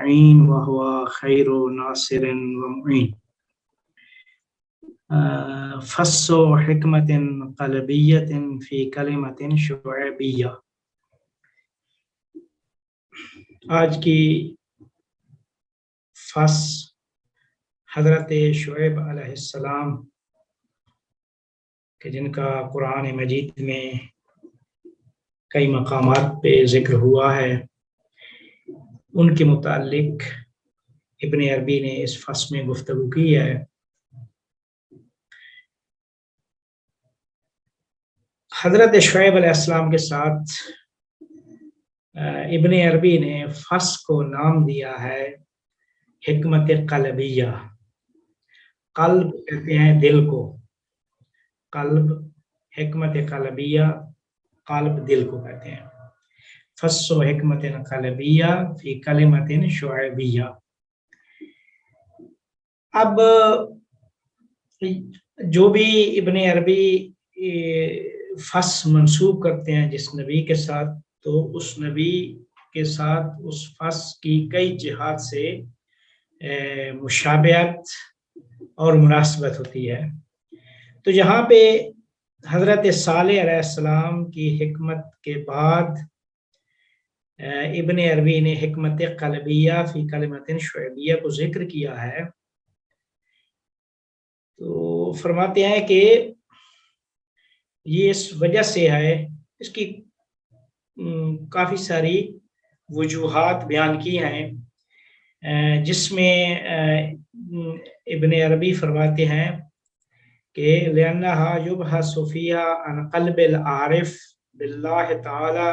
المستعین وهو خیر ناصر ومعین۔ فص حکمت قلبیت فی کلمت شعیبیہ۔ آج کی فص حضرت شعیب علیہ السلام کہ جن کا قرآن مجید میں کئی مقامات پہ ذکر ہوا ہے، ان کے متعلق ابن عربی نے اس فصل میں گفتگو کی ہے۔ حضرت شعیب علیہ السلام کے ساتھ ابن عربی نے فصل کو نام دیا ہے حکمت قلبیہ۔ قلب کہتے ہیں دل کو، قلب، حکمت قلبیہ، قلب دل کو کہتے ہیں۔ فص و حکمت قلبیہ فی کلمت شعیبیہ۔ اب جو بھی ابن عربی فص منسوب کرتے ہیں جس نبی کے ساتھ، تو اس نبی کے ساتھ اس فص کی کئی جہات سے مشابہت اور مناسبت ہوتی ہے۔ تو یہاں پہ حضرت صالح علیہ السلام کی حکمت کے بعد ابن عربی نے حکمت قلبیہ فی کلمت شعیبیہ کو ذکر کیا ہے، تو فرماتے ہیں کہ یہ اس وجہ سے ہے، اس کی کافی ساری وجوہات بیان کی ہیں، جس میں ابن عربی فرماتے ہیں کہ لِأَنَّهَا يُبْحَثُ فِيهَا عَنْ قَلْبِ الْعَارِفِ بِاللَّهِ تَعَالَى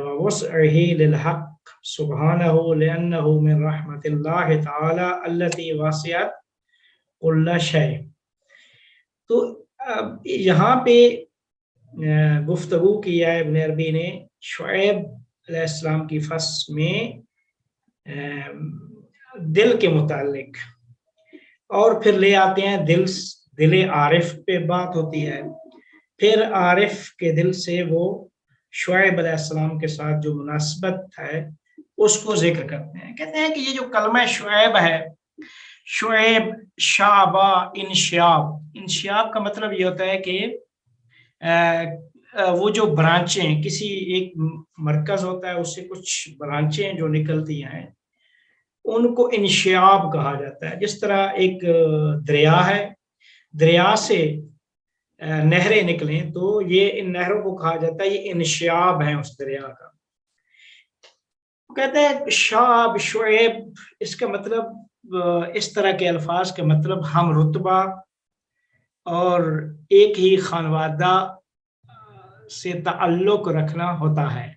وَوَسْعِهِ لِلْحَقِّ سُبْحَانَهُ لِأَنَّهُ مِنْ رَحْمَةِ اللَّهِ تَعَالَى الَّتِي وَسِعَتْ كُلَّ شَيْءٍ۔ تو یہاں پہ گفتگو کیا ہے ابن عربی نے شعیب علیہ السلام کی فصل میں دل کے متعلق، اور پھر لے آتے ہیں دل عارف پہ بات ہوتی ہے، پھر عارف کے دل سے وہ شعیب علیہ السلام کے ساتھ جو مناسبت ہے اس کو ذکر کرتے ہیں۔ کہتے ہیں کہ یہ جو کلمہ شعیب ہے، شعیب، شعبہ، انشیاب۔ انشیاب کا مطلب یہ ہوتا ہے کہ وہ جو برانچیں، کسی ایک مرکز ہوتا ہے اس سے کچھ برانچیں جو نکلتی ہیں ان کو انشیاب کہا جاتا ہے۔ جس طرح ایک دریا ہے، دریا سے نہریں نکلیں تو یہ ان نہروں کو کہا جاتا ہے یہ انشیاب ہے اس دریا کا۔ کہتے ہیں شعب، شعیب، اس کا مطلب، اس طرح کے الفاظ کا مطلب ہم رتبہ اور ایک ہی خانوادہ سے تعلق رکھنا ہوتا ہے۔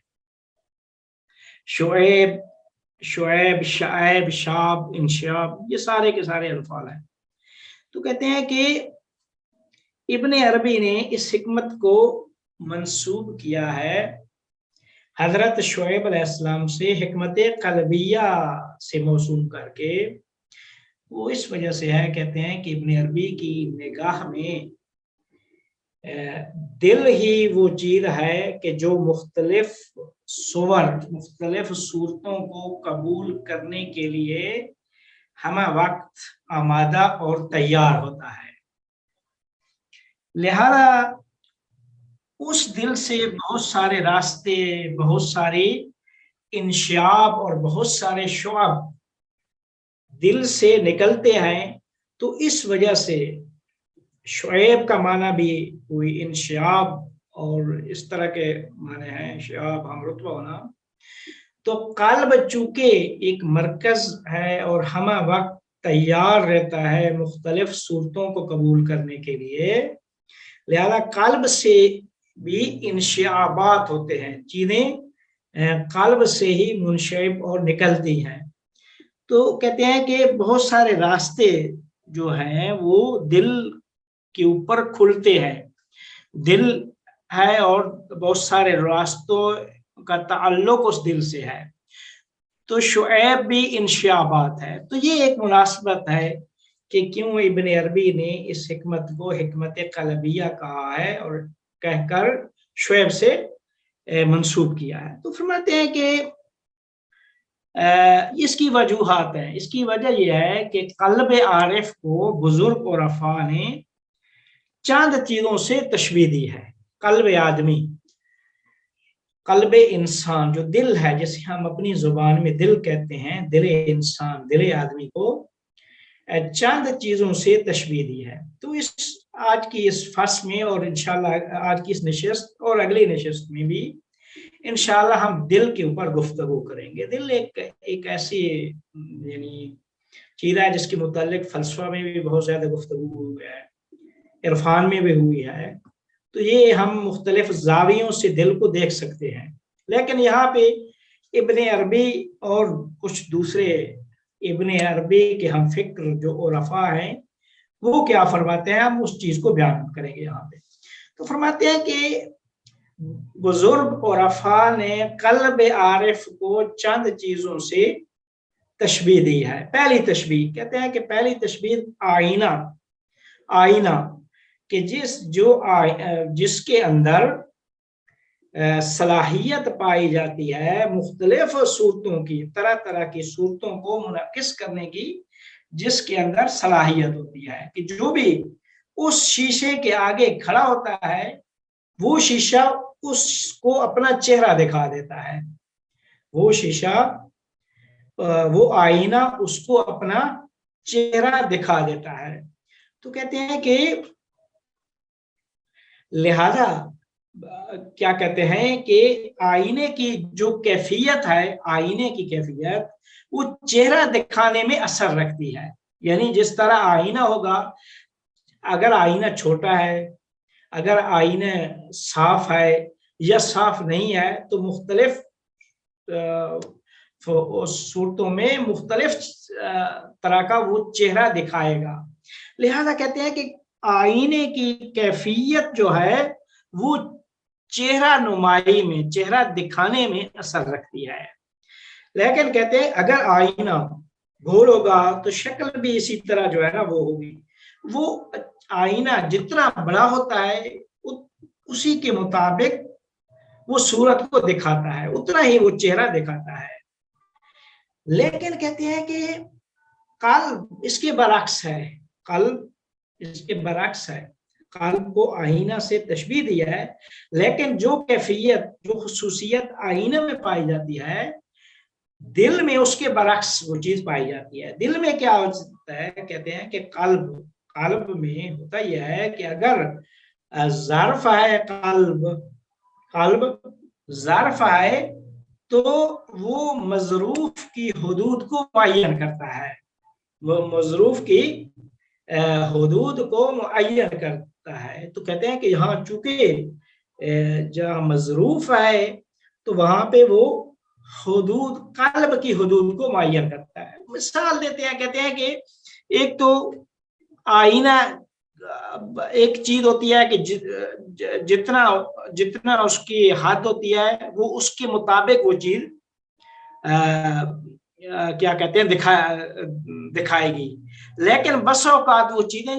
شعیب، شعیب، شعیب، شاب، انشیاب، یہ سارے کے سارے الفاظ ہیں۔ تو کہتے ہیں کہ ابن عربی نے اس حکمت کو منسوب کیا ہے حضرت شعیب علیہ السلام سے، حکمت قلبیہ سے موسوم کر کے۔ وہ اس وجہ سے ہے، کہتے ہیں کہ ابن عربی کی نگاہ میں دل ہی وہ چیز ہے کہ جو مختلف صور، مختلف صورتوں کو قبول کرنے کے لیے ہمہ وقت آمادہ اور تیار ہوتا ہے۔ لہذا اس دل سے بہت سارے راستے، بہت ساری انشیاب اور بہت سارے شعب دل سے نکلتے ہیں۔ تو اس وجہ سے شعیب کا معنی بھی کوئی انشیاب اور اس طرح کے معنی ہیں، شعاب، ہم رتبہ ہونا۔ تو قلب چونکہ ایک مرکز ہے اور ہمہ وقت تیار رہتا ہے مختلف صورتوں کو قبول کرنے کے لیے، لہذا قلب سے بھی انشعابات ہوتے ہیں، چیزیں قلب سے ہی منشعب اور نکلتی ہیں۔ تو کہتے ہیں کہ بہت سارے راستے جو ہیں وہ دل کے اوپر کھلتے ہیں، دل ہے اور بہت سارے راستوں کا تعلق اس دل سے ہے۔ تو شعیب بھی انشیابات ہے۔ تو یہ ایک مناسبت ہے کہ کیوں ابن عربی نے اس حکمت کو حکمت قلبیہ کہا ہے اور کہہ کر شعیب سے منسوب کیا ہے۔ تو فرماتے ہیں کہ اس کی وجوہات ہیں. اس کی وجہ یہ ہے کہ قلب عارف کو بزرگ اور عرفا نے چند چیزوں سے تشبیہ دی ہے. قلب آدمی، قلب انسان جو دل ہے، جسے ہم اپنی زبان میں دل کہتے ہیں، دل انسان، دل آدمی کو چند چیزوں سے تشبیہ دی ہے. تو آج کی اس فصل میں اور انشاءاللہ آج کی اس نشست اور اگلی نشست میں بھی انشاءاللہ ہم دل کے اوپر گفتگو کریں گے. دل ایک ایسی یعنی چیز ہے جس کے متعلق فلسفہ میں بھی بہت زیادہ گفتگو ہوئی ہے، عرفان میں بھی ہوئی ہے. تو یہ ہم مختلف زاویوں سے دل کو دیکھ سکتے ہیں. لیکن یہاں پہ ابن عربی اور کچھ دوسرے ابن عربی کے ہم فکر جو عرفا ہیں وہ کیا فرماتے ہیں، ہم اس چیز کو بیان کریں گے یہاں پہ. تو فرماتے ہیں کہ بزرگ عرفا نے قلب عارف کو چند چیزوں سے تشبیہ دی ہے. پہلی تشبیہ کہتے ہیں کہ پہلی تشبیہ آئینہ کہ جس کے اندر صلاحیت پائی جاتی ہے مختلف صورتوں کی، طرح طرح کی صورتوں کو منعکس کرنے کی، جس کے اندر صلاحیت ہوتی ہے کہ جو بھی اس شیشے کے آگے کھڑا ہوتا ہے وہ شیشہ اس کو اپنا چہرہ دکھا دیتا ہے. وہ شیشہ، وہ آئینہ اس کو اپنا چہرہ دکھا دیتا ہے. تو کہتے ہیں کہ لہذا کیا کہتے ہیں کہ آئینے کی جو کیفیت ہے، آئینے کی کیفیت وہ چہرہ دکھانے میں اثر رکھتی ہے. یعنی جس طرح آئینہ ہوگا، اگر آئینہ چھوٹا ہے، اگر آئینہ صاف ہے یا صاف نہیں ہے، تو مختلف صورتوں میں مختلف طرح کا وہ چہرہ دکھائے گا. لہذا کہتے ہیں کہ آئینے کی کیفیت جو ہے وہ چہرہ نمائی میں، چہرہ دکھانے میں اثر رکھتی ہے. لیکن کہتے ہیں اگر آئینہ گول ہوگا تو شکل بھی اسی طرح جو ہے نا وہ ہوگی. وہ آئینہ جتنا بڑا ہوتا ہے اسی کے مطابق وہ صورت کو دکھاتا ہے، اتنا ہی وہ چہرہ دکھاتا ہے. لیکن کہتے ہیں کہ قلب اس کے برعکس ہے. قلب اس کے برعکس ہے. قلب کو آئینہ سے تشبیہ دیا ہے، لیکن جو کیفیت، جو خصوصیت آئینہ میں پائی جاتی ہے، دل میں اس کے برعکس وہ چیز پائی جاتی ہے. دل میں کیا ہوتا ہے، کہتے ہیں کہ قلب میں ہوتا یہ ہے کہ اگر ظرف ہے، قلب ظرف ہے تو وہ مظروف کی حدود کو معین کرتا ہے. وہ مظروف کی حدود کو معین کرتا ہے. تو کہتے ہیں کہ یہاں چونکہ جہاں مظروف ہے تو وہاں پہ وہ حدود، قلب کی حدود کو معین کرتا ہے. مثال دیتے ہیں، کہتے ہیں کہ ایک تو آئینہ ایک چیز ہوتی ہے کہ جتنا اس کی حد ہوتی ہے وہ اس کے مطابق وہ چیز کیا کہتے ہیں دکھائے گی. لیکن بس اوقات وہ چیزیں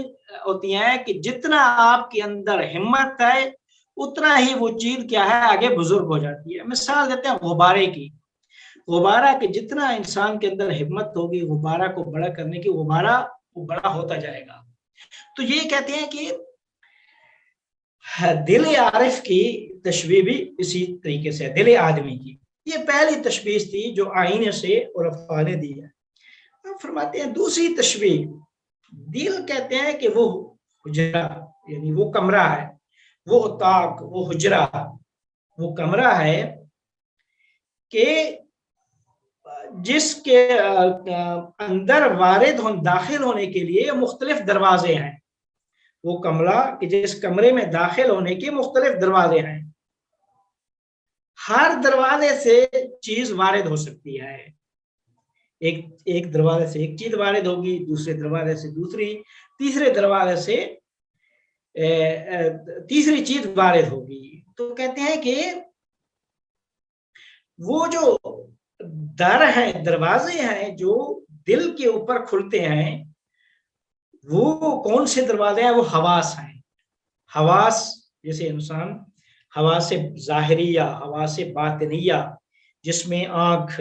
ہوتی ہیں کہ جتنا آپ کے اندر ہمت ہے اتنا ہی وہ چیز کیا ہے آگے بزرگ ہو جاتی ہے. مثال دیتے ہیں غبارے کی. غبارہ کہ جتنا انسان کے اندر ہمت ہوگی غبارہ کو بڑا کرنے کی، غبارہ وہ بڑا ہوتا جائے گا. تو یہ کہتے ہیں کہ دل عارف کی تشبیہ بھی اسی طریقے سے، دل آدمی کی. یہ پہلی تشبیہ تھی جو آئینے سے عرفا نے دی ہے. فرماتے ہیں دوسری تشبیہ، دل کہتے ہیں کہ وہ حجرہ، یعنی وہ کمرہ ہے، وہ اتاق، وہ حجرہ، وہ کمرہ ہے کہ جس کے اندر داخل ہونے کے لیے مختلف دروازے ہیں. وہ کمرہ کہ جس کمرے میں داخل ہونے کے مختلف دروازے ہیں. ہر دروازے سے چیز وارد ہو سکتی ہے. ایک دروازے سے ایک چیز وارد ہوگی، دوسرے دروازے سے دوسری، تیسرے دروازے سے تیسری چیز وارد ہوگی. تو کہتے ہیں کہ وہ جو در ہیں، دروازے ہیں جو دل کے اوپر کھلتے ہیں، وہ کون سے دروازے ہیں؟ وہ حواس ہیں. حواس جیسے انسان حواس ظاہریہ، حواس باطنیہ، جس میں آنکھ،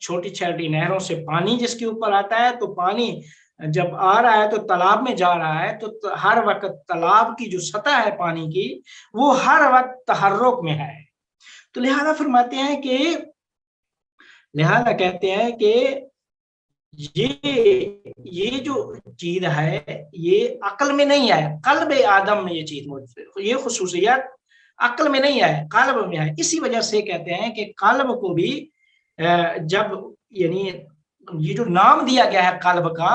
چھوٹی چھوٹی نہروں سے پانی جس کے اوپر آتا ہے، تو پانی جب آ رہا ہے تو تالاب میں جا رہا ہے، تو ہر وقت تالاب کی جو سطح ہے پانی کی وہ ہر وقت تحرک میں ہے. تو لہذا فرماتے ہیں کہ لہذا کہتے ہیں کہ یہ جو چیز ہے یہ عقل میں نہیں ہے، قلب آدم میں یہ چیز موجود ہے، یہ خصوصیت عقل میں نہیں ہے، قلب میں ہے. اسی وجہ سے کہتے ہیں کہ قلب کو بھی جب یعنی یہ جو نام دیا گیا ہے قلب کا،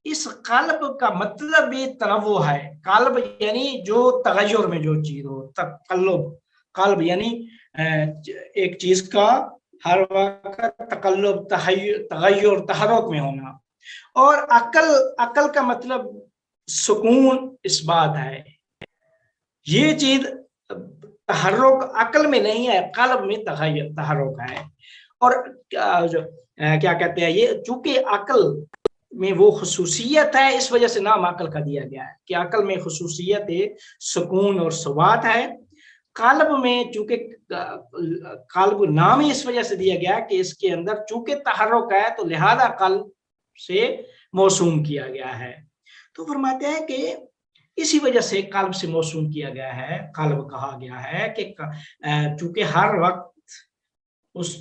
اس قلب کا مطلب بھی تنوع ہے. قلب یعنی جو تغیر میں جو چیز ہو، تقلب. قلب یعنی ایک چیز کا ہر وقت تقلب، تغیر، تحرک میں ہونا. اور عقل کا مطلب سکون، اس بات ہے. یہ چیز تحرک عقل میں نہیں ہے، قلب میں تحرک ہے. اور کیا کہتے ہیں، یہ چونکہ عقل میں وہ خصوصیت ہے، اس وجہ سے نام عقل کا دیا گیا ہے کہ عقل میں خصوصیت سکون اور ثبات ہے. قلب میں چونکہ قلب نام ہی اس وجہ سے دیا گیا کہ اس کے اندر چونکہ تحرک ہے، تو لہذا قلب سے موسوم کیا گیا ہے. تو فرماتے ہیں کہ اسی وجہ سے قلب سے موسوم کیا گیا ہے، قلب کہا گیا ہے کہ چونکہ ہر وقت اس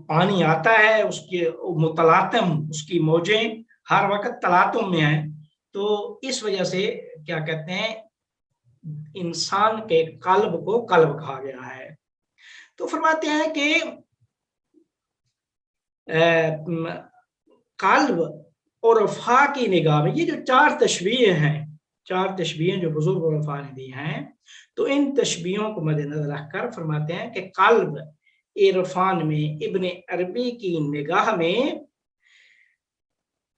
پانی آتا ہے، اس کے متلاطم، اس کی موجیں ہر وقت تلاطم میں ہیں، تو اس وجہ سے کیا کہتے ہیں انسان کے قلب کو قلب کہا گیا ہے. تو فرماتے ہیں کہ قلب اور وفا کی نگاہ میں یہ جو چار تشبیہیں ہیں، چار تشبیہیں جو بزرگ اور وفا نے دی ہیں، تو ان تشبیہوں کو مد نظر رکھ کر فرماتے ہیں کہ قلب عرفان میں ابن عربی کی نگاہ میں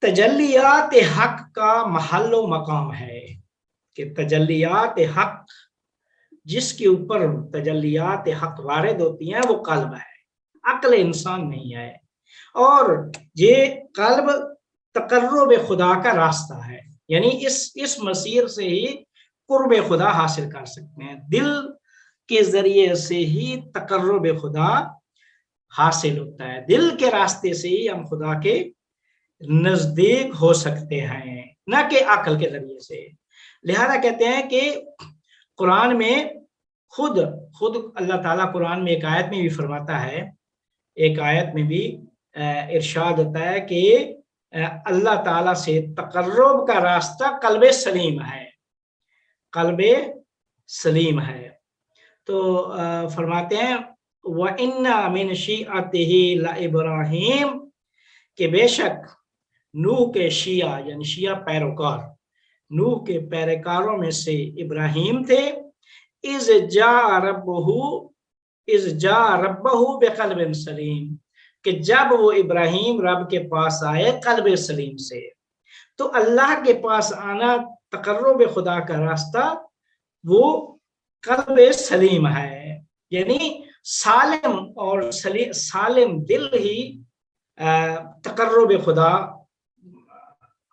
تجلیات حق کا محل و مقام ہے. کہ تجلیات حق، جس کے اوپر تجلیات حق وارد ہوتی ہیں، وہ قلب ہے، عقل انسان نہیں ہے. اور یہ قلب تقرب خدا کا راستہ ہے، یعنی اس مسیر سے ہی قرب خدا حاصل کر سکتے ہیں. دل کے ذریعے سے ہی تقرب خدا حاصل ہوتا ہے، دل کے راستے سے ہی ہم خدا کے نزدیک ہو سکتے ہیں، نہ کہ عقل کے ذریعے سے. لہذا کہتے ہیں کہ قرآن میں خود اللہ تعالیٰ قرآن میں ایک آیت میں بھی فرماتا ہے، ایک آیت میں بھی ارشاد ہوتا ہے کہ اللہ تعالیٰ سے تقرب کا راستہ قلب سلیم ہے، قلب سلیم ہے. تو فرماتے ہیں وَإِنَّ مِنْ شِيعَتِهِ لَإِبْرَاهِيمَ، کہ بے شک نوح کے شیعہ یعنی شیعہ پیروکار، نوح کے پیروکاروں میں سے ابراہیم تھے. اذ جاء ربہ بقلب سلیم، کہ جب وہ ابراہیم رب کے پاس آئے قلب سلیم سے. تو اللہ کے پاس آنا، تقرب خدا کا راستہ، وہ قلب سلیم ہے، یعنی سالم اور سالم دل ہی تقرب خدا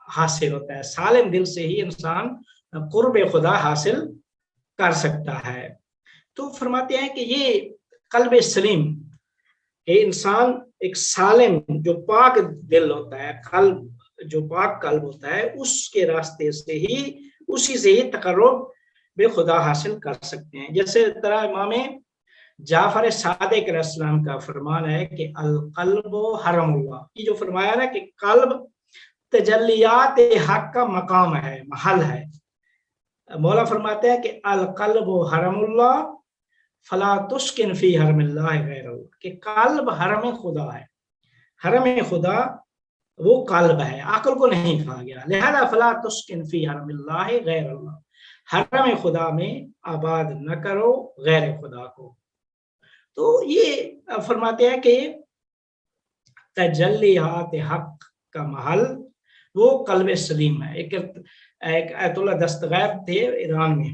حاصل ہوتا ہے. سالم دل سے ہی انسان قرب خدا حاصل کر سکتا ہے. تو فرماتے ہیں کہ یہ قلب سلیم، یہ انسان ایک سالم جو پاک دل ہوتا ہے، قلب جو پاک قلب ہوتا ہے، اس کے راستے سے ہی، اسی سے ہی تقرب بے خدا حاصل کر سکتے ہیں. جیسے طرح امام جعفر صادق علیہ السلام کا فرمان ہے کہ القلب حرم اللہ، یہ جو فرمایا نا کہ قلب تجلیات حق کا مقام ہے، محل ہے. مولا فرماتے ہیں کہ القلب حرم اللہ فلا تسکن فی حرم اللہ غیر اللہ، کہ قلب حرم خدا ہے، حرم خدا وہ قلب ہے، عقل کو نہیں کہا گیا. لہذا فلا تسکن فی حرم اللہ غیر اللہ، حرم خدا میں آباد نہ کرو غیر خدا کو. تو یہ فرماتے ہیں کہ تجلیات حق کا محل وہ قلب سلیم ہے. ایک آیت اللہ دستغیر تھے ایران میں،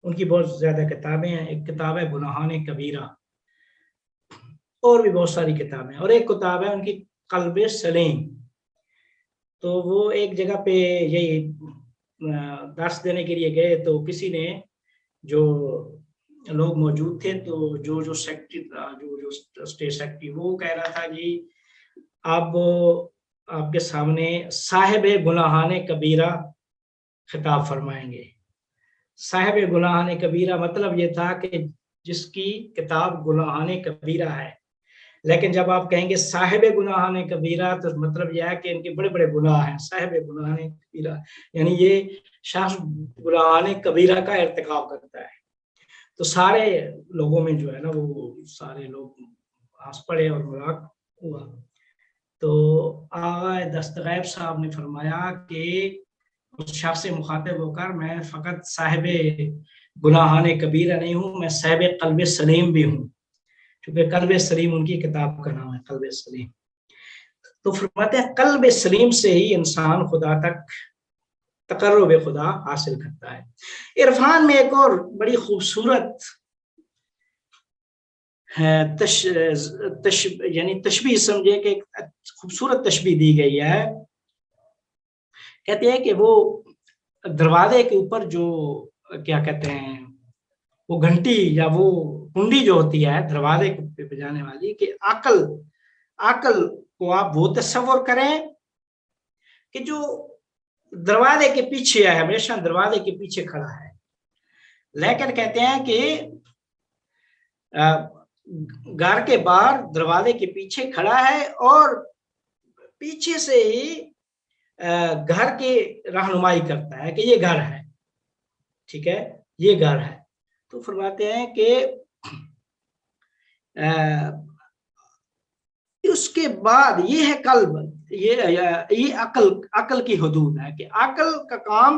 ان کی بہت زیادہ کتابیں ہیں. ایک کتاب ہے گناہان کبیرہ، اور بھی بہت ساری کتابیں، اور ایک کتاب ہے ان کی قلب سلیم. تو وہ ایک جگہ پہ یہی درس دینے کے لیے گئے، تو کسی نے، جو لوگ موجود تھے، تو جو سیکٹری تھا، جو اسٹیٹ سیکٹری، وہ کہہ رہا تھا جی اب آپ کے سامنے صاحب گناہان کبیرہ خطاب فرمائیں گے۔ صاحب گناہان کبیرہ مطلب یہ تھا کہ جس کی کتاب گناہان کبیرہ ہے، لیکن جب آپ کہیں گے صاحب گناہان کبیرہ تو مطلب یہ ہے کہ ان کے بڑے بڑے گناہ ہیں۔ صاحب گناہان کبیرہ یعنی یہ شخص گناہان کبیرہ کا ارتکاب کرتا ہے۔ تو سارے لوگوں میں جو ہے نا وہ سارے لوگ ہنس پڑے اور مذاق ہوا۔ تو آقا دستغیب صاحب نے فرمایا کہ اس شخص سے مخاطب ہو کر میں فقط صاحب گناہان کبیرہ نہیں ہوں، میں صاحب قلب سلیم بھی ہوں، کیونکہ قلب سلیم ان کی کتاب کا نام ہے، قلب سلیم۔ تو فرماتے ہیں قلب سلیم سے ہی انسان خدا تک تقرب خدا حاصل کرتا ہے۔ عرفان میں ایک اور بڑی خوبصورت یعنی تشبیہ سمجھے کہ ایک خوبصورت تشبیہ دی گئی ہے۔ کہتے ہیں کہ وہ دروازے کے اوپر جو کیا کہتے ہیں وہ گھنٹی یا وہ کنڈی جو ہوتی ہے دروازے پہ بجانے والی، کہ عقل کو آپ وہ تصور کریں کہ جو دروازے کے پیچھے ہے، ہمیشہ دروازے کے پیچھے کھڑا ہے، لیکن کہتے ہیں کہ گھر کے باہر دروازے کے پیچھے کھڑا ہے اور پیچھے سے ہی گھر کی رہنمائی کرتا ہے کہ یہ گھر ہے، ٹھیک ہے، یہ گھر ہے۔ تو فرماتے ہیں کہ اس کے بعد یہ ہے قلب، یہ عقل کی حدود ہے کہ عقل کا کام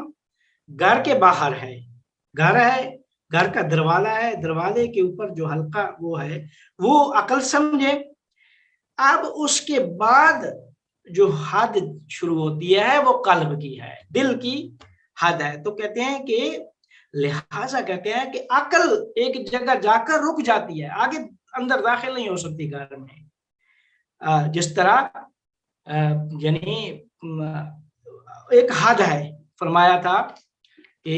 گھر کے باہر ہے، گھر کا دروازہ ہے، دروازے کے اوپر جو حلقہ وہ ہے وہ عقل سمجھے۔ اب اس کے بعد جو حد شروع ہوتی ہے وہ قلب کی ہے، دل کی حد ہے۔ تو کہتے ہیں کہ لہٰذا کہتے ہیں کہ عقل ایک جگہ جا کر رک جاتی ہے، آگے اندر داخل نہیں ہو سکتی گھر میں، جس طرح یعنی ایک حد ہے۔ فرمایا تھا کہ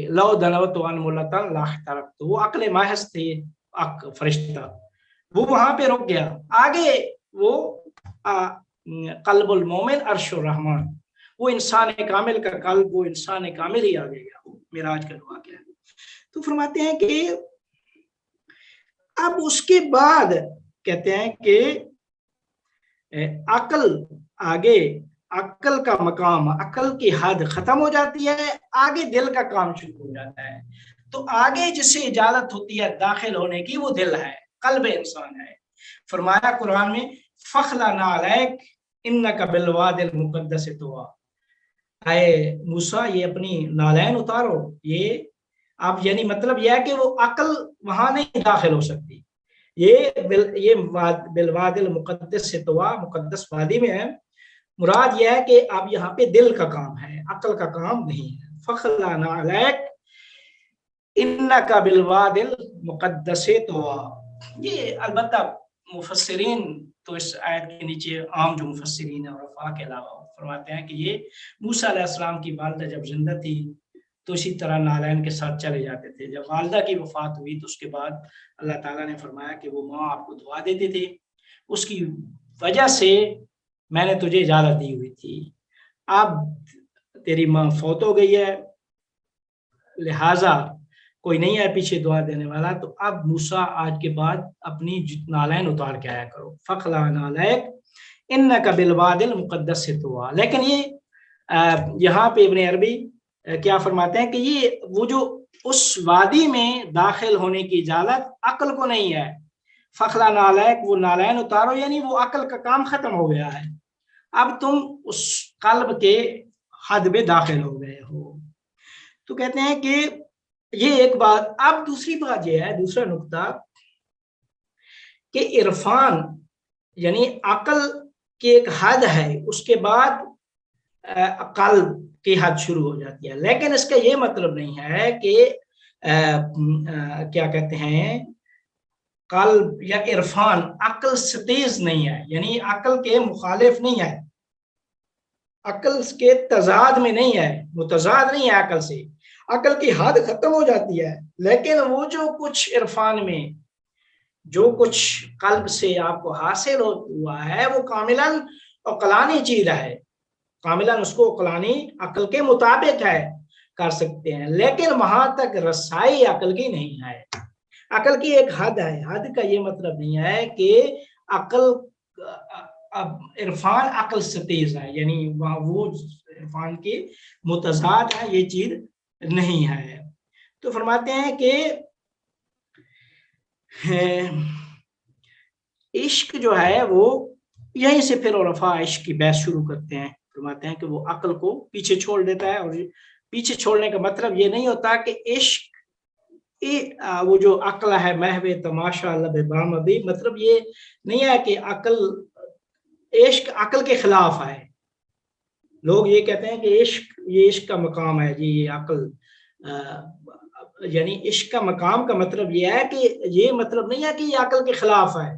لو دنوت عن ملتا لاحترقت، وہ عقل محض تھی، فرشتہ وہ وہاں پہ رک گیا، آگے وہ قلب المومن عرش الرحمن، وہ انسان کامل کا قلب، وہ انسان کامل ہی آگے گیا، معراج کا واقعہ ہے۔ تو فرماتے ہیں کہ اب اس کے بعد کہتے ہیں کہ عقل آگے، عقل کا مقام، عقل کی حد ختم ہو جاتی ہے، آگے دل کا کام شروع ہو جاتا ہے۔ تو آگے جس سے اجازت ہوتی ہے داخل ہونے کی وہ دل ہے، قلب انسان ہے۔ فرمایا قرآن میں فَخْلَعْ نَعْلَيْكَ إِنَّكَ بِالْوَادِ الْمُقَدَّسِ طُوًى، اے موسیٰ یہ اپنی نالین اتارو، یہ اب یعنی مطلب یہ ہے کہ وہ عقل وہاں نہیں داخل ہو سکتی، یہ بالواد المقدس سے طویٰ، مقدس وادی میں ہے۔ مراد یہ ہے کہ اب یہاں پہ دل کا کام ہے، عقل کا کام نہیں ہے۔ فَخْلَعْ نَعْلَيْكَ إِنَّكَ بِالْوَادِ الْمُقَدَّسِ طُوًى۔ یہ البتہ مفسرین تو اس آیت کے نیچے عام جو مفسرین ہیں اور عرفاء کے علاوہ فرماتے ہیں کہ یہ موسیٰ علیہ السلام کی والدہ جب زندہ تھی تو اسی طرح نالین کے ساتھ چلے جاتے تھے، جب والدہ کی وفات ہوئی تو اس کے بعد اللہ تعالیٰ نے فرمایا کہ وہ ماں آپ کو دعا دیتی تھی، اس کی وجہ سے میں نے تجھے اجازت دی ہوئی تھی، اب تیری ماں فوت ہو گئی ہے، لہٰذا کوئی نہیں ہے پیچھے دعا دینے والا، تو اب موسیٰ آج کے بعد اپنی نالین اتار کے آیا کرو۔ فَخْلَعْ نَعْلَيْكَ إِنَّكَ بِالْوَادِ الْمُقَدَّسِ طُوًى۔ لیکن یہ یہاں پہ ابن عربی کیا فرماتے ہیں کہ یہ وہ جو اس وادی میں داخل ہونے کی اجازت عقل کو نہیں ہے، فَخْلَعْ نَعْلَيْكَ وہ نالین اتارو، یعنی وہ عقل کا کام ختم ہو گیا ہے، اب تم اس قلب کے حد میں داخل ہو گئے ہو۔ تو کہتے ہیں کہ یہ ایک بات۔ اب دوسری بات یہ ہے، دوسرا نقطہ کہ عرفان یعنی عقل کی ایک حد ہے، اس کے بعد قلب کی حد شروع ہو جاتی ہے، لیکن اس کا یہ مطلب نہیں ہے کہ کیا کہتے ہیں قلب یا عرفان عقل سے تیز نہیں ہے، یعنی عقل کے مخالف نہیں ہے، عقل کے تضاد میں نہیں ہے، متضاد نہیں ہے عقل سے، عقل کی حد ختم ہو جاتی ہے، لیکن وہ جو کچھ عرفان میں جو کچھ قلب سے آپ کو حاصل ہوا ہے وہ کاملاً عقلانی چیز ہے، کاملاً اس کو عقلانی عقل کے مطابق ہے، کر سکتے ہیں، لیکن وہاں تک رسائی عقل کی نہیں ہے۔ عقل کی ایک حد ہے، حد کا یہ مطلب نہیں ہے کہ عقل عرفان عقل سے تیز ہے، یعنی وہ عرفان کے متضاد ہے، یہ چیز نہیں ہے۔ تو فرماتے ہیں کہ عشق جو ہے وہ یہیں سے پھر عرفاء عشق کی بحث شروع کرتے ہیں، فرماتے ہیں کہ وہ عقل کو پیچھے چھوڑ دیتا ہے، اور پیچھے چھوڑنے کا مطلب یہ نہیں ہوتا کہ عشق وہ جو عقل ہے محو تماشا لب بام ابھی، مطلب یہ نہیں ہے کہ عشق عقل کے خلاف ہے۔ لوگ یہ کہتے ہیں کہ یہ عشق کا مقام ہے جی، یہ عقل یعنی عشق کا مقام کا مطلب یہ ہے کہ یہ مطلب نہیں ہے کہ یہ عقل کے خلاف ہے،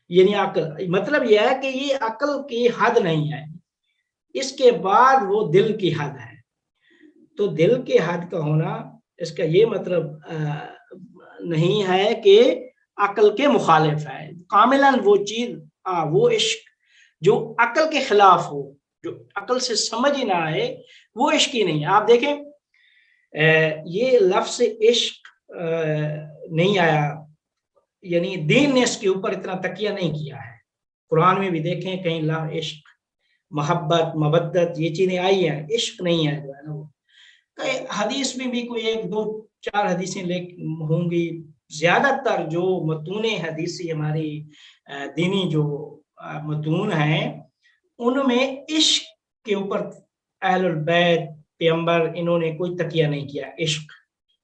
یعنی عقل مطلب یہ ہے کہ یہ عقل کی حد نہیں ہے، اس کے بعد وہ دل کی حد ہے۔ تو دل کی حد کا ہونا اس کا یہ مطلب نہیں ہے کہ عقل کے مخالف ہے، کاملاً وہ چیز وہ عشق جو عقل کے خلاف ہو، جو عقل سے سمجھ ہی نہ آئے، وہ عشق ہی نہیں ہے۔ آپ دیکھیں یہ لفظ عشق نہیں آیا، یعنی دین نے اس کے اوپر اتنا تکیہ نہیں کیا ہے۔ قرآن میں بھی دیکھیں کہیں لا عشق، محبت، مودت یہ چیزیں آئی ہیں، عشق نہیں ہے جو ہے نا وہ۔ حدیث میں بھی کوئی 1 2 4 حدیثیں ہوں گی، زیادہ تر جو متون حدیثی ہماری دینی جو متون ہیں ان میں عشق کے اوپر اہل البیت پیغمبر انہوں نے کوئی تکیہ نہیں کیا۔ عشق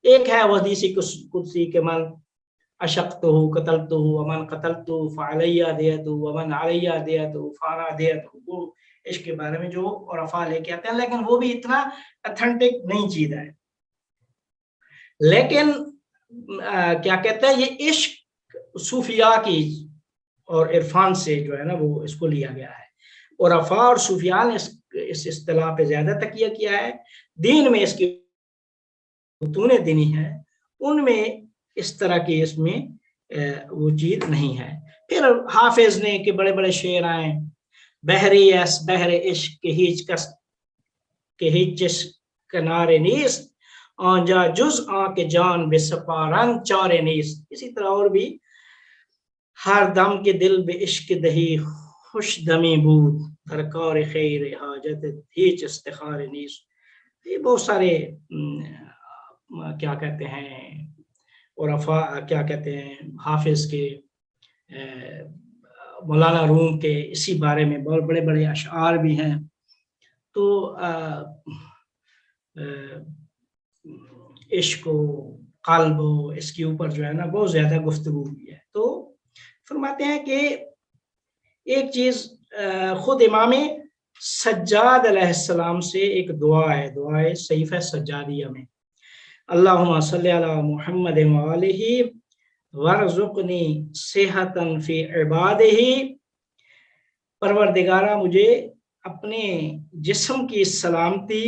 ایک ہے وہ حدیث قدسی کہ من اشقتہ قتلتہ ومن قتلتہ فعلی دیتہ ومن علی دیتہ فانا دیتہ، وہ عشق کے بارے میں جو عرفاء لے کے آتے ہیں، لیکن وہ بھی اتنا اتھینٹک نہیں چیز ہے۔ لیکن کیا کہتے ہیں یہ عشق صوفیاء کی اور عرفان سے جو ہے نا وہ اس کو لیا گیا ہے، اور عرفاء اور صوفیاء نے اس اصطلاح پہ زیادہ تکیہ کیا ہے۔ دین میں اس کی متون دینی ہے، ان میں اس طرح کی اس میں وہ چیز نہیں ہے۔ پھر حافظ نے کہ بڑے بڑے شعر آئے، بحری ایس بحر عشق کے ہیچ کنارے نیست، آنجا جز آن کے جان بے سپارن چارے نیست۔ اسی طرح اور بھی، ہر دم کے دل بے عشق دہی خوش دمی بود، درکار خیر حاجت ہیچ استخار نیست۔ یہ بہت سارے کیا کہتے ہیں عرفاء کیا کہتے ہیں حافظ کے، مولانا روم کے اسی بارے میں بہت بڑے بڑے اشعار بھی ہیں۔ تو عشق و قلب و اس کے اوپر جو ہے نا بہت زیادہ گفتگو ہوئی ہے۔ تو فرماتے ہیں کہ ایک چیز خود امام سجاد علیہ السلام سے ایک دعا ہے، دعائے صحیفہ سجادیہ میں، اللہم صلی علی محمد وآلہ ورزقنی صحتا فی عبادہ، پروردگارہ مجھے اپنے جسم کی سلامتی،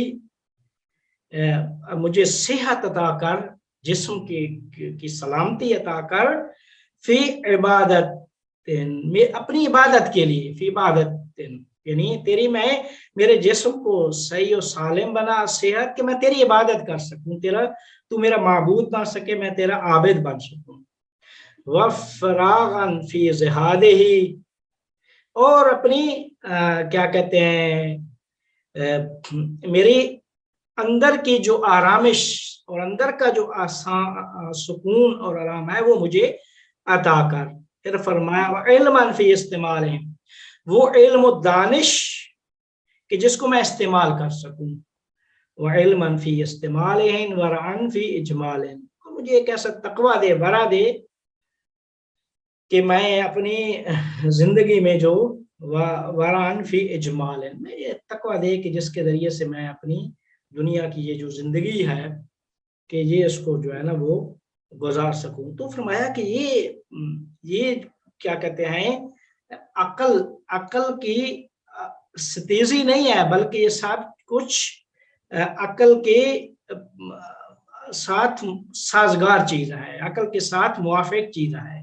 مجھے صحت عطا کر، جسم کی سلامتی عطا کر، فی عبادت، میں اپنی عبادت کے لیے، فی عبادت یعنی تیری میں میرے جسم کو صحیح و سالم بنا، صحت کہ میں تیری عبادت کر سکوں، تو میرا معبود بن سکے، میں تیرا عابد بن سکوں، وفراغا فی زہادہ، اور اپنی کیا کہتے ہیں میری اندر کی جو آرامش اور اندر کا جو سکون اور آرام ہے وہ مجھے عطا کر۔ پھر فرمایا علما فی استعمال، وہ علم و دانش کہ جس کو میں استعمال کر سکوں، وعلما فی استعمال ورعا فی اجمال، مجھے ایک ایسا تقوی دے، ورع دے کہ میں اپنی زندگی میں جو ورعا فی اجمال، میں یہ تقوی دے کہ جس کے ذریعے سے میں اپنی دنیا کی یہ جو زندگی ہے کہ یہ اس کو جو ہے نا وہ گزار سکوں۔ تو فرمایا کہ یہ کیا کہتے ہیں عقل کی ستیزی نہیں ہے، بلکہ یہ سب کچھ عقل کے ساتھ سازگار چیز ہے، عقل کے ساتھ موافق چیز ہے۔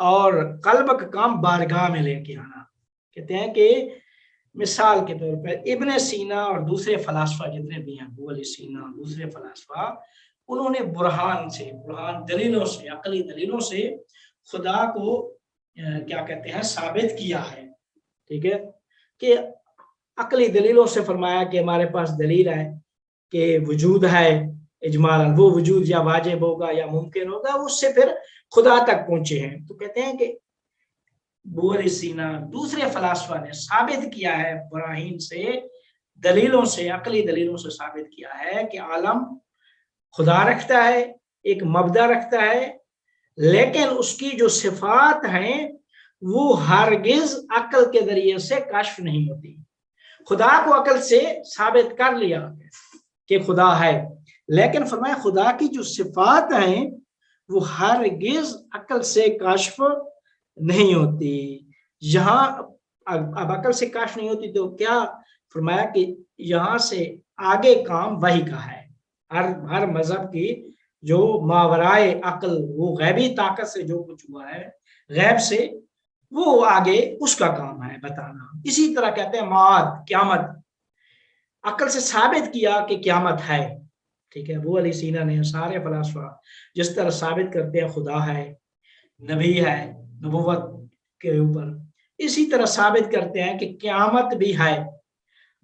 اور قلب کا کام بارگاہ میں لے کے آنا. کہتے ہیں کہ مثال کے طور پر ابن سینا اور دوسرے فلاسفہ جتنے بھی ہیں، ابو علی سینا اور دوسرے فلاسفہ، انہوں نے برہان دلیلوں سے، عقلی دلیلوں سے خدا کو کیا کہتے ہیں ثابت کیا ہے. ٹھیک ہے، کہ عقلی دلیلوں سے فرمایا کہ ہمارے پاس دلیل ہے کہ وجود ہے اجمالاً، وہ وجود یا واجب ہوگا یا ممکن ہوگا، اس سے پھر خدا تک پہنچے ہیں. تو کہتے ہیں کہ ابو علی سینا دوسرے فلاسفہ نے ثابت کیا ہے براہین سے، دلیلوں سے، عقلی دلیلوں سے ثابت کیا ہے کہ عالم خدا رکھتا ہے، ایک مبدا رکھتا ہے، لیکن اس کی جو صفات ہیں وہ ہرگز عقل کے ذریعے سے کشف نہیں ہوتی. خدا کو عقل سے ثابت کر لیا کہ خدا ہے، لیکن فرمایا خدا کی جو صفات ہیں وہ ہرگز عقل سے کشف نہیں ہوتی. یہاں اب عقل سے کشف نہیں ہوتی تو کیا فرمایا کہ یہاں سے آگے کام وحی کا ہے. ہر مذہب کی جو ماورائے عقل، وہ غیبی طاقت سے جو کچھ ہوا ہے غیب سے، وہ آگے اس کا کام ہے بتانا. اسی طرح کہتے ہیں معاد، قیامت، عقل سے ثابت کیا کہ قیامت ہے. ٹھیک ہے، وہ علی سینا نے سارے فلاسفہ جس طرح ثابت کرتے ہیں خدا ہے، نبی ہے، نبوت کے اوپر، اسی طرح ثابت کرتے ہیں کہ قیامت بھی ہے،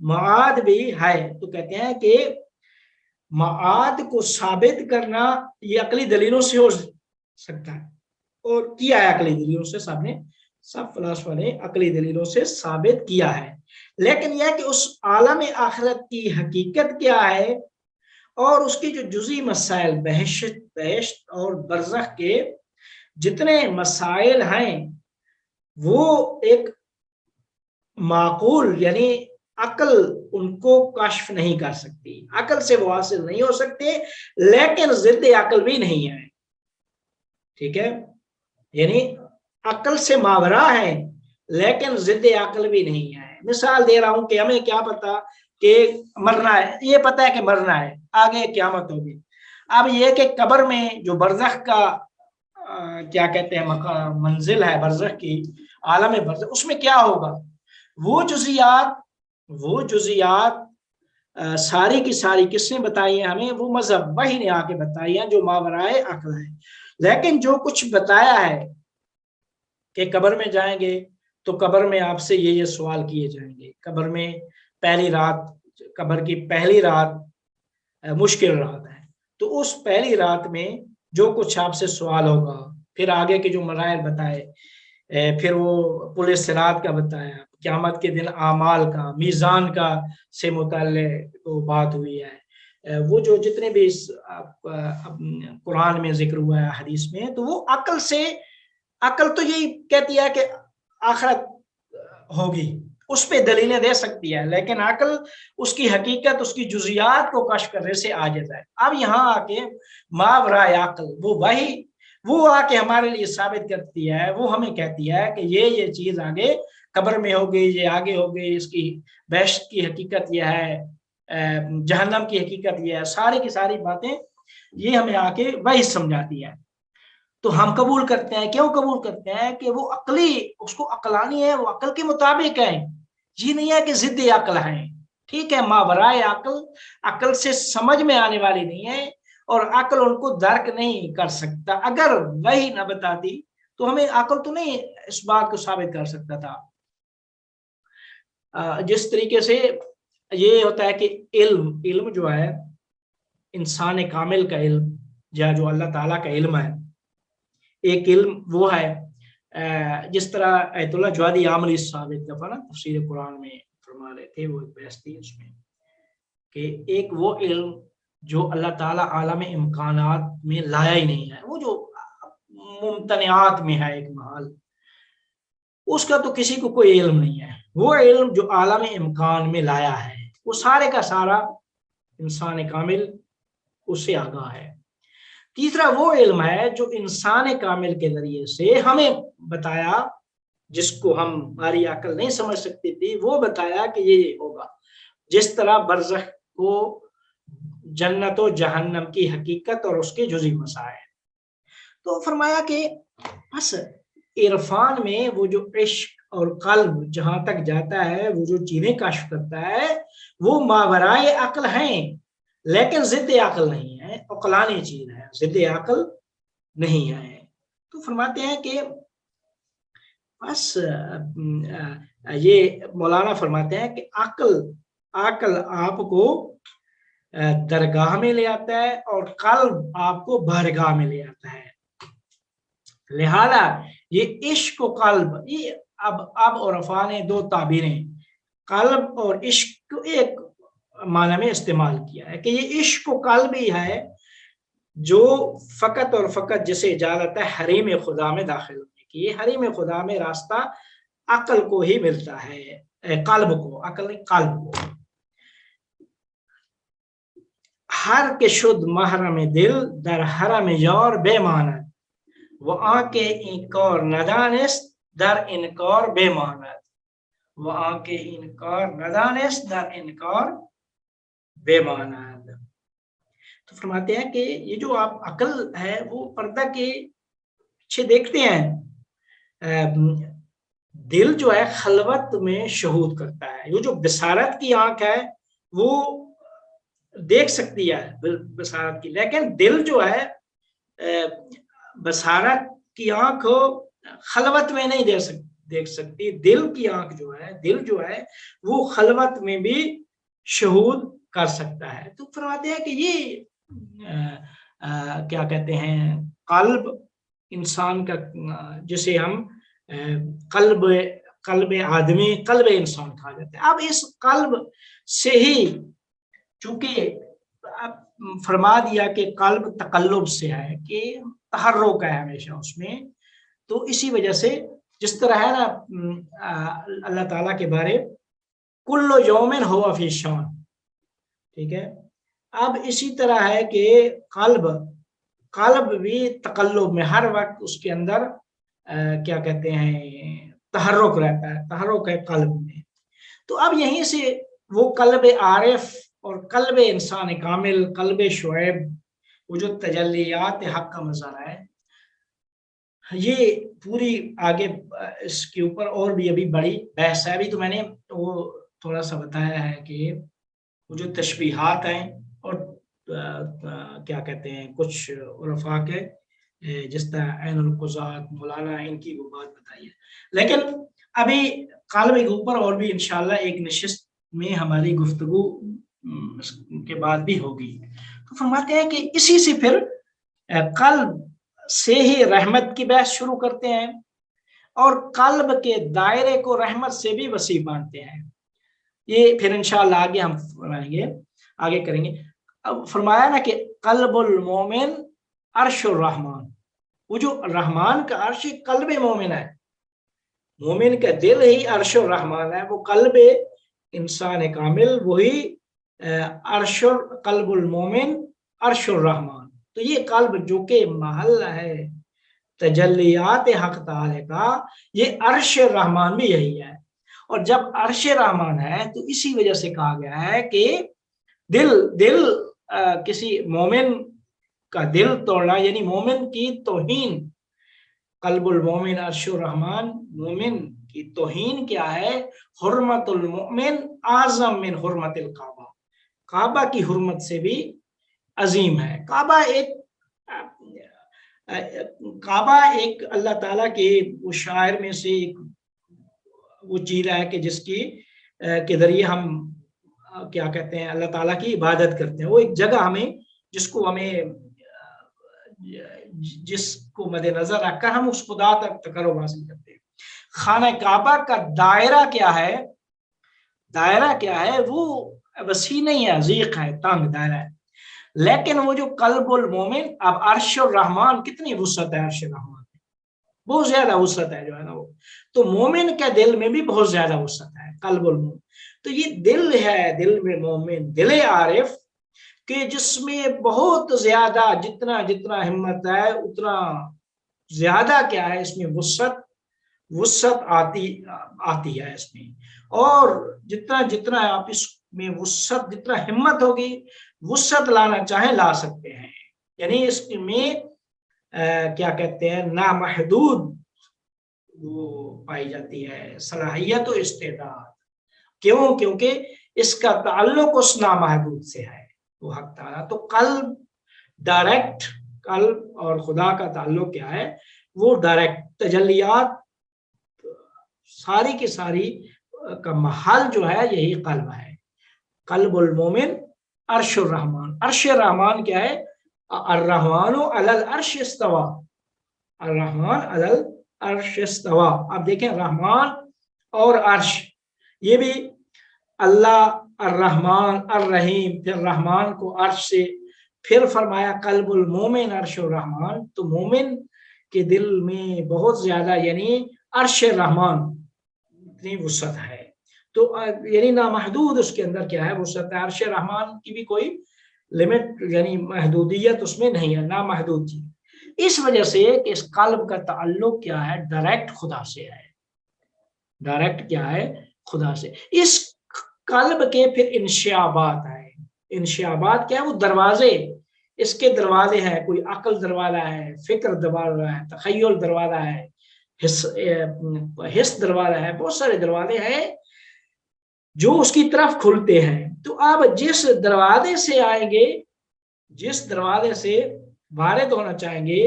معاد بھی ہے. تو کہتے ہیں کہ معاد کو ثابت کرنا یہ عقلی دلیلوں سے ہو سکتا ہے، اور کیا ہے عقلی دلیلوں سے، سب فلاسفہ نے عقلی دلیلوں سے ثابت کیا ہے. لیکن یہ کہ اس عالم آخرت کی حقیقت کیا ہے اور اس کی جو جزئی مسائل، بہشت اور برزخ کے جتنے مسائل ہیں، وہ ایک معقول یعنی عقل ان کو کشف نہیں کر سکتی، عقل سے وہ حاصل نہیں ہو سکتے، لیکن ضد عقل بھی نہیں ہے. ٹھیک ہے، یعنی عقل سے ماورا ہے لیکن ضد عقل بھی نہیں ہے. مثال دے رہا ہوں کہ ہمیں کیا پتا کہ مرنا ہے، یہ پتا ہے کہ مرنا ہے، آگے قیامت ہوگی. اب یہ کہ قبر میں جو برزخ کا کیا کہتے ہیں منزل ہے، برزخ کی عالم برزخ، اس میں کیا ہوگا، وہ جزیات ساری کی ساری کس نے بتائی ہیں ہمیں، وہ مذہب وہی نے آ کے بتائی ہیں جو ماورائے عقل ہے. لیکن جو کچھ بتایا ہے کہ قبر میں جائیں گے تو قبر میں آپ سے یہ سوال کیے جائیں گے، قبر میں قبر کی پہلی رات مشکل رات ہے، تو اس پہلی رات میں جو کچھ آپ سے سوال ہوگا، پھر آگے کے جو مراحل بتائے، پھر وہ پل صراط کا بتایا، قیامت کے دن اعمال کا، میزان کا سے متعلق بات ہوئی ہے، وہ جو جتنے بھی قرآن میں ذکر ہوا ہے، حدیث میں، تو وہ عقل تو یہی کہتی ہے کہ آخرت ہوگی، اس پہ دلیلیں دے سکتی ہے، لیکن عقل اس کی حقیقت، اس کی جزیات کو کشف کرنے سے عاجز ہے. اب یہاں آ کے ماورائے عقل وہ آ کے ہمارے لیے ثابت کرتی ہے، وہ ہمیں کہتی ہے کہ یہ چیز آگے قبر میں ہوگی، یہ آگے ہوگی، اس کی بہشت کی حقیقت یہ ہے، جہنم کی حقیقت یہ ہے، ساری کی ساری باتیں یہ ہمیں آ کے وہی سمجھاتی ہے. تو ہم قبول کرتے ہیں. کیوں قبول کرتے ہیں؟ کہ وہ اس کو عقلانی ہے، وہ عقل کے مطابق ہے، یہ نہیں ہے کہ ضد عقل ہے. ٹھیک ہے، ماورائے عقل سے سمجھ میں آنے والی نہیں ہے، اور عقل ان کو درک نہیں کر سکتا. اگر وہی نہ بتاتی تو ہمیں عقل تو نہیں اس بات کو ثابت کر سکتا تھا. جس طریقے سے یہ ہوتا ہے کہ علم جو ہے انسان کامل کا علم، یا جو اللہ تعالیٰ کا علم ہے، ایک علم وہ ہے جس طرح ایت اللہ جوادی عامری صاحب ایک دفعہ نا تفسیر قرآن میں فرما رہے تھے، وہ ایک بحث تھی اس میں، کہ ایک وہ علم جو اللہ تعالیٰ عالم امکانات میں لایا ہی نہیں ہے، وہ جو ممتنعات میں ہے ایک محال، اس کا تو کسی کو کوئی علم نہیں ہے. وہ علم جو عالم امکان میں لایا ہے، وہ سارے کا سارا انسان کامل اس سے آگاہ ہے. تیسرا وہ علم ہے جو انسان کامل کے ذریعے سے ہمیں بتایا، جس کو ہماری عقل نہیں سمجھ سکتی تھی، وہ بتایا کہ یہ ہوگا. جس طرح برزخ کو جنت و جہنم کی حقیقت اور اس کے جزئی مسائل. تو فرمایا کہ بس عرفان میں وہ جو عشق اور قلب جہاں تک جاتا ہے، وہ جو چیزیں کشف کرتا ہے وہ ماورائے عقل ہیں، لیکن ضد عقل نہیں ہے، عقلانی چیز ہے، ضد عقل نہیں ہے۔ تو فرماتے ہیں کہ بس یہ مولانا فرماتے ہیں کہ عقل آپ کو درگاہ میں لے آتا ہے اور قلب آپ کو بارگاہ میں لے آتا ہے۔ لہذا یہ عشق و قلب، یہ اب اور عرفان نے دو تعبیریں قلب اور عشق ایک معنی میں استعمال کیا ہے کہ یہ عشق و قلب ہی ہے جو فقط اور فقط جسے اجازت ہے حریم خدا میں داخل ہونے کی۔ یہ حریم خدا میں راستہ عقل کو ہی ملتا ہے، قلب کو، عقل قلب کو۔ ہر کے شد محرم دل در حرم یار بے ماند، وہ آنکھ انکار ندانست در انکار بے ماند، وہ آنکھ انکار ندانست در انکار بے ماند۔ تو فرماتے ہیں کہ یہ جو آپ عقل ہے وہ پردہ کے پیچھے دیکھتے ہیں، دل جو ہے خلوت میں شہود کرتا ہے۔ یہ جو بصارت کی آنکھ ہے وہ دیکھ سکتی ہے بصارت کی، لیکن دل جو ہے بصارت کی آنکھ خلوت میں نہیں دیکھ سکتی۔ دل کی آنکھ جو ہے وہ خلوت میں بھی شہود کر سکتا ہے۔ تو فرماتے ہیں کہ یہ کیا کہتے ہیں قلب انسان کا، جسے ہم قلب آدمی، قلب انسان کہا جاتا ہے۔ اب اس قلب سے ہی چونکہ فرما دیا کہ قلب تقلب سے ہے، کہ تحرک ہے ہمیشہ اس میں، تو اسی وجہ سے جس طرح ہے نا اللہ تعالیٰ کے بارے کل یومن ہوا فی شان، ٹھیک ہے۔ اب اسی طرح ہے کہ قلب بھی تقلب میں، ہر وقت اس کے اندر کیا کہتے ہیں تحرک رہتا ہے، تحرک ہے قلب میں۔ تو اب یہیں سے وہ قلب عارف اور قلب انسان کامل، قلب شعیب، وہ جو تجلیات حق کا مظاہرہ ہے، یہ پوری آگے اس کے اوپر اور بھی ابھی بڑی بحث ہے۔ ابھی تو میں نے وہ تھوڑا سا بتایا ہے کہ وہ جو تشبیہات ہیں اور کیا کہتے ہیں کچھ عرفاء کے جس طرح عین القضات مولانا، ان کی وہ بات بتائی ہے، لیکن ابھی قلب کے اوپر اور بھی انشاءاللہ ایک نشست میں ہماری گفتگو کے بعد بھی ہوگی۔ تو فرماتے ہیں کہ اسی سے پھر قلب سے ہی رحمت کی بحث شروع کرتے ہیں اور قلب کے دائرے کو رحمت سے بھی وسیع مانتے ہیں۔ یہ پھر انشاءاللہ آگے ہم آگے کریں گے۔ اب فرمایا نا کہ قلب المومن عرش الرحمن، وہ جو رحمان کا عرش قلب مومن ہے، مومن کا دل ہی عرش الرحمن ہے، وہ قلب انسان کامل وہی عرش قلب المومن عرش الرحمن۔ تو یہ قلب جو کہ محل ہے تجلیات حق تعالی کا، یہ عرش الرحمن بھی یہی ہے۔ اور جب عرش رحمان ہے تو اسی وجہ سے کہا گیا ہے کہ دل کسی مومن کا دل توڑنا، یعنی مومن کی توہین، قلب المومن عرش الرحمن، مومن کی توہین کیا ہے؟ حرمت المومن اعظم من حرمت الکعبہ، کعبہ کی حرمت سے بھی عظیم ہے۔ کعبہ ایک اللہ تعالیٰ کے وہ شاعر میں سے ایک وہ چیز ہے کہ جس کی کے ذریعے ہم کیا کہتے ہیں اللہ تعالیٰ کی عبادت کرتے ہیں۔ وہ ایک جگہ ہمیں جس کو مد نظر رکھ کر ہم اس خدا تک تقرب حاصل کرتے ہیں۔ خانہ کعبہ کا دائرہ کیا ہے؟ دائرہ کیا ہے؟ وہ وسیع نہیں ہے، ضیق ہے، تنگ دائرہ ہے، لیکن وہ جو قلب المومن، اب عرش الرحمن کتنی وسعت ہے، عرش الرحمن بہت زیادہ وسعت ہے جو ہے نا وہ، تو مومن کے دل میں بھی بہت زیادہ وسعت ہے، قلب المومن۔ تو یہ دل ہے، دل میں مومن، دل عارف، کہ جس میں بہت زیادہ جتنا ہمت ہے اتنا زیادہ کیا ہے اس میں وسعت آتی ہے اس میں، اور جتنا آپ اس میں وسعت، جتنا ہمت ہوگی وسعت لانا چاہیں لا سکتے ہیں، یعنی اس میں کیا کہتے ہیں نامحدود وہ پائی جاتی ہے، صلاحیت و استعداد. کیوں؟ کیونکہ اس کا تعلق اس نامحدود سے ہے وہ حق تعالیٰ. تو قلب ڈائریکٹ، قلب اور خدا کا تعلق کیا ہے؟ وہ ڈائریکٹ تجلیات ساری کی ساری کا محل جو ہے یہی قلب ہے. قلب المومن عرش الرحمن. عرش الرحمن کیا ہے؟ الرحمن علی العرش استوا. الرحمن علی العرش استوا. آپ دیکھیں رحمان اور عرش، یہ بھی اللہ الرحمن الرحیم، پھر رحمان کو عرش سے، پھر فرمایا قلب المومن عرش الرحمن. تو مومن کے دل میں بہت زیادہ یعنی عرش رحمان اتنی وسعت ہے. تو یعنی نامحدود اس کے اندر کیا ہے؟ وسعت ہے. عرش رحمان کی بھی کوئی لمٹ یعنی محدودیت اس میں نہیں ہے، نامحدود چیز. اس وجہ سے کہ اس قلب کا تعلق کیا ہے؟ ڈائریکٹ خدا سے ہے. ڈائریکٹ کیا ہے؟ خدا سے. اس قلب کے پھر انشعابات ہیں. انشعابات کیا ہے؟ وہ دروازے، اس کے دروازے ہیں. کوئی عقل دروازہ ہے، فکر دروازہ ہے، تخیل دروازہ ہے، حس دروازہ ہے، بہت سارے دروازے ہیں جو اس کی طرف کھلتے ہیں. تو آپ جس دروازے سے آئیں گے، جس دروازے سے وارد ہونا چاہیں گے،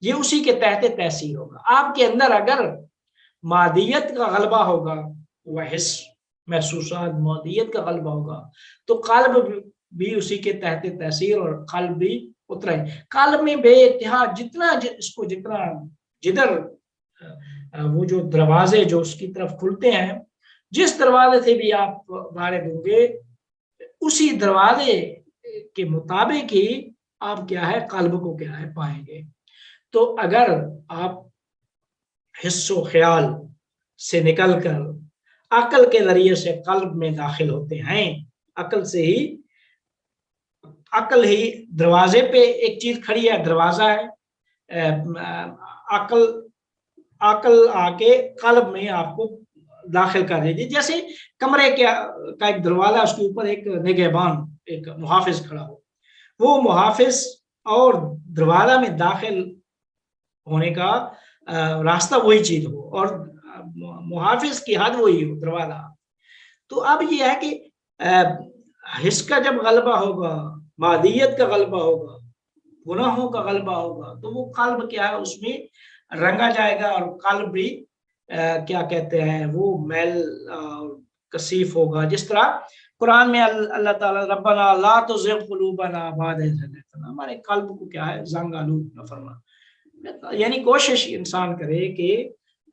یہ اسی کے تحت تحصیل ہوگا. آپ کے اندر اگر مادیت کا غلبہ ہوگا، وہ حس محسوسات مادیت کا غلبہ ہوگا، تو قلب بھی اسی کے تحت تحصیل اور قلب بھی اترا ہے. قلب میں بے اتحاد جتنا اس کو جتنا جدھر وہ جو دروازے جو اس کی طرف کھلتے ہیں، جس دروازے سے بھی آپ وارد ہوں گے، اسی دروازے کے مطابق ہی آپ کیا ہے؟ قلب کو کیا ہے؟ پائیں گے. تو اگر آپ حس و خیال سے نکل کر عقل کے ذریعے سے قلب میں داخل ہوتے ہیں، عقل ہی دروازے پہ ایک چیز کھڑی ہے، دروازہ ہے. عقل آ کے قلب میں آپ کو داخل کر دیجیے. جیسے کمرے کا ایک دروازہ، اس کے اوپر ایک نگہبان، ایک محافظ کھڑا ہو، وہ محافظ اور دروازہ میں داخل ہونے کا راستہ وہی چیز ہو، اور محافظ کی حد وہی ہو، دروازہ. تو اب یہ ہے کہ حس کا جب غلبہ ہوگا، مادیت کا غلبہ ہوگا، گناہوں کا غلبہ ہوگا، تو وہ قلب کیا ہے؟ اس میں رنگا جائے گا، اور قلب بھی کیا کہتے ہیں؟ وہ میل کثیف ہوگا. جس طرح قرآن میں اللہ تعالیٰ ربنا لا تزغ قلوبنا بعد اذ ہدیتنا، ہمارے قلب کو کیا ہے؟ زنگ آلود نہ فرما. یعنی کوشش انسان کرے کہ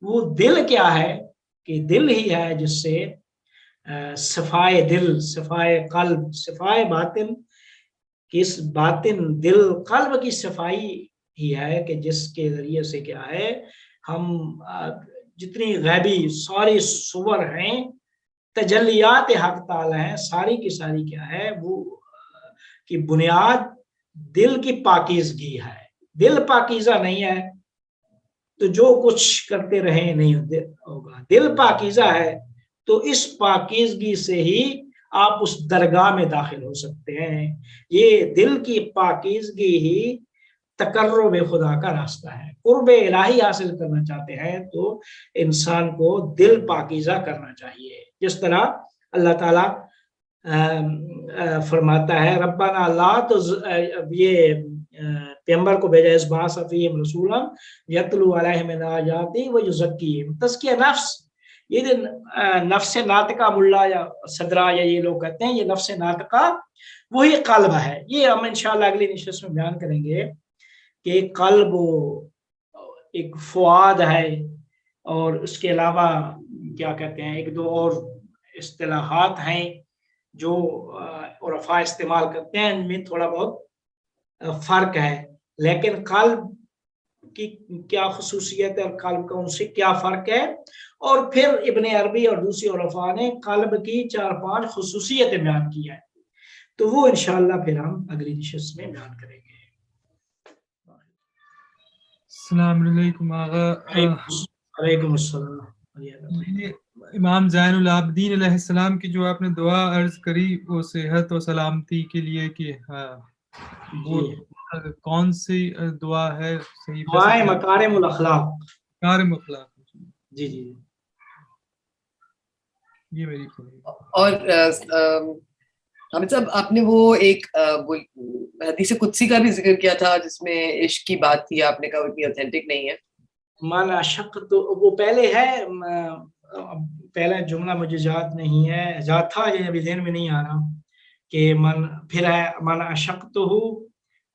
وہ دل کیا ہے؟ کہ دل ہی ہے جس سے صفائے دل، صفائے قلب، صفائے باطن، کس باطن دل قلب کی صفائی ہی ہے کہ جس کے ذریعے سے کیا ہے؟ ہم جتنی غیبی ساری صور ہیں، تجلیات حق تعالی ہیں، ساری کی ساری کیا ہے؟ وہ کی بنیاد دل کی پاکیزگی ہے. دل پاکیزہ نہیں ہے تو جو کچھ کرتے رہیں نہیں ہوگا. دل پاکیزہ ہے تو اس پاکیزگی سے ہی آپ اس درگاہ میں داخل ہو سکتے ہیں. یہ دل کی پاکیزگی ہی تقرب خدا کا راستہ ہے. قرب الہی حاصل کرنا چاہتے ہیں تو انسان کو دل پاکیزہ کرنا چاہیے. جس طرح اللہ تعالیٰ فرماتا ہے ربنا لا یہ پیغمبر کو بھیجا اس باعث فیہم رسولا یتلو علیہم آیاتی ویزکیہم. تزکیہ نفس، یہ نفس ناطقہ ملا یا صدرہ یا یہ لوگ کہتے ہیں، یہ نفس ناطقہ وہی قلب ہے. یہ ہم انشاءاللہ اگلی نشست میں بیان کریں گے کہ قلب ایک فؤاد ہے، اور اس کے علاوہ کیا کہتے ہیں ایک دو اور اصطلاحات ہیں جو عرفاء استعمال کرتے ہیں، ان میں تھوڑا بہت فرق ہے. لیکن قلب کی کیا خصوصیت ہے اور قلب کا ان سے کیا فرق ہے، اور پھر ابن عربی اور دوسری عرفاء نے قلب کی 4-5 خصوصیتیں بیان کی ہیں، تو وہ انشاءاللہ پھر ہم اگلی نشست میں بیان کریں گے. السلام علیکم آغا. علیکم السلام. امام زین العابدین علیہ السلام کی جو آپ نے دعا عرض کری وہ صحت و سلامتی کے لیے، کہ وہ کون سی دعا ہے؟ صحیح دعائے مکارم الاخلاق. مکارم اخلاق. جی جی یہ میری اور حامد صاحب آپ نے وہ ایک حدیث قدسی کا بھی ذکر کیا تھا جس میں عشق کی بات تھی، آپ نے کہا اتنی اوتھینٹک نہیں ہے. مانا شک تو وہ پہلے ہے، پہلا جملہ مجھے یاد نہیں ہے، یاد تھا یہ ابھی ذہن میں نہیں آ رہا کہ پھر ہے مانا اشق تو ہوں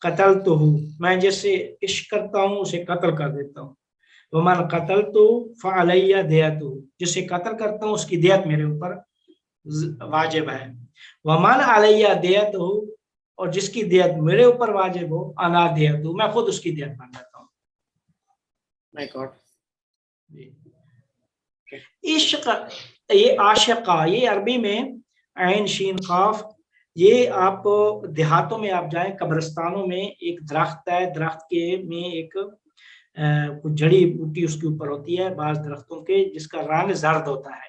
قتل تو ہوں، میں جیسے عشق کرتا ہوں اسے قتل کر دیتا ہوں. ومن قتل تو فعلیہ دیت، جسے قتل کرتا ہوں اس کی دیت میرے اوپر واجب ہے. ومن علیہ دیت ہو، اور جس کی دیت میرے اوپر واجب ہو انا دیت ہوں، میں خود اس کی دیت بن جاتا ہوں. عشق، یہ عاشقہ، یہ عربی میں عین شین قاف، یہ آپ دیہاتوں میں آپ جائیں قبرستانوں میں ایک درخت ہے، درخت کے میں ایک جڑی بوٹی اس کے اوپر ہوتی ہے بعض درختوں کے جس کا رنگ زرد ہوتا ہے،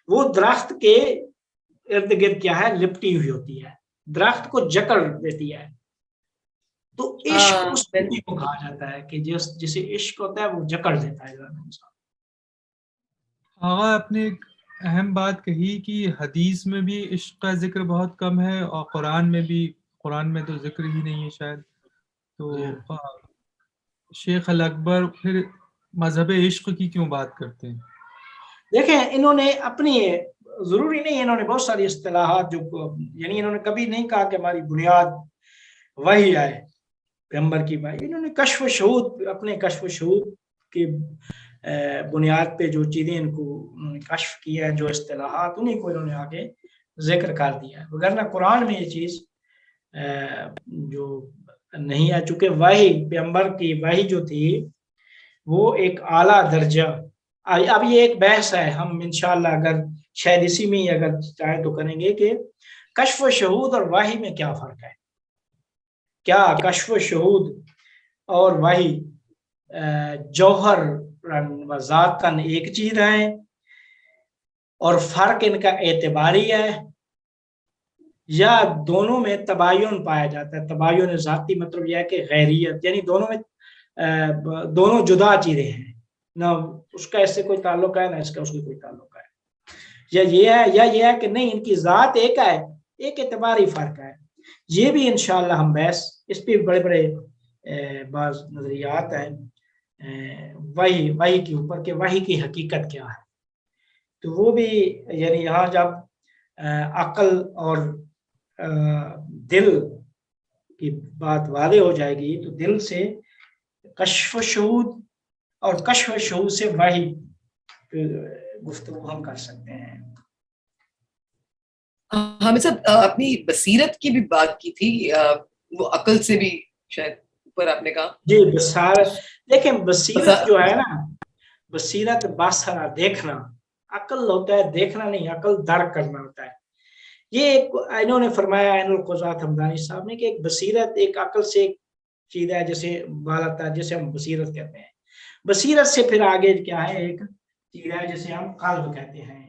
وہ درخت کے ارد گرد کیا ہے لپٹی ہوئی ہوتی ہے، درخت کو جکڑ دیتی ہے. تو عشق اس کو کہا جاتا ہے کہ جسے عشق ہوتا ہے وہ جکڑ دیتا ہے انسان. آغا آپ نے ایک اہم بات کہی کہ حدیث میں بھی عشق کا ذکر بہت کم ہے اور قرآن میں تو ذکر ہی نہیں ہے شاید. تو شیخ الاکبر پھر مذہب عشق کی کیوں بات کرتے ہیں؟ دیکھیں انہوں نے اپنی، ضروری نہیں انہوں نے بہت ساری اصطلاحات جو یعنی انہوں نے کبھی نہیں کہا کہ ہماری بنیاد وہی آئے پیغمبر کی بات، انہوں نے کشف و شہود، اپنے کشف و شہود کی بنیاد پہ جو چیزیں ان کو انہوں نے کشف کیا ہے، جو اصطلاحات انہیں کو انہوں نے آگے ذکر کر دیا ہے، وگرنہ قرآن میں یہ چیز جو نہیں ہے، چونکہ وحی پیغمبر کی وحی جو تھی وہ ایک اعلیٰ درجہ. اب یہ ایک بحث ہے، ہم انشاءاللہ اگر شاید اسی میں ہی اگر چاہے تو کریں گے کہ کشف و شہود اور وحی میں کیا فرق ہے. کیا کشف و شہود اور وحی جوہر و ذاتاً ایک چیز ہے اور فرق ان کا اعتباری ہے، یا دونوں میں تباین پایا جاتا ہے؟ تباین ذاتی مطلب یہ ہے کہ غیریت، یعنی دونوں میں دونوں جدا چیزیں ہیں، نہ اس کا اس سے کوئی تعلق ہے نہ اس کا اس کو کوئی تعلق ہے، یا یہ ہے کہ نہیں ان کی ذات ایک ہے، ایک اعتباری فرق ہے. یہ بھی انشاءاللہ ہم بحث اس پہ بڑے بڑے بعض نظریات ہیں وحی کے اوپر کہ وحی کی حقیقت کیا ہے. تو وہ بھی یعنی یہاں جب عقل اور دل کی بات واضح ہو جائے گی تو دل سے کشف و شہود اور کشف و شہود سے وحی گفتگو ہم کر سکتے ہیں. حامد صاحب اپنی بصیرت کی بھی بات کی تھی، وہ عقل سے بھی شاید اوپر آپ نے کہا. جی بصیرت، دیکھیں بصیرت جو ہے نا، بصیرت باصرہ دیکھنا، عقل ہوتا ہے دیکھنا نہیں، عقل درک کرنا ہوتا ہے. یہ ایک انہوں نے فرمایا عین القضات حمدانی صاحب نے کہ ایک بصیرت ایک عقل سے ایک چیز ہے جیسے بالتا ہے، جسے ہم بصیرت کہتے ہیں. بصیرت سے پھر آگے کیا ہے ایک چیز ہے جسے ہم قلب کہتے ہیں.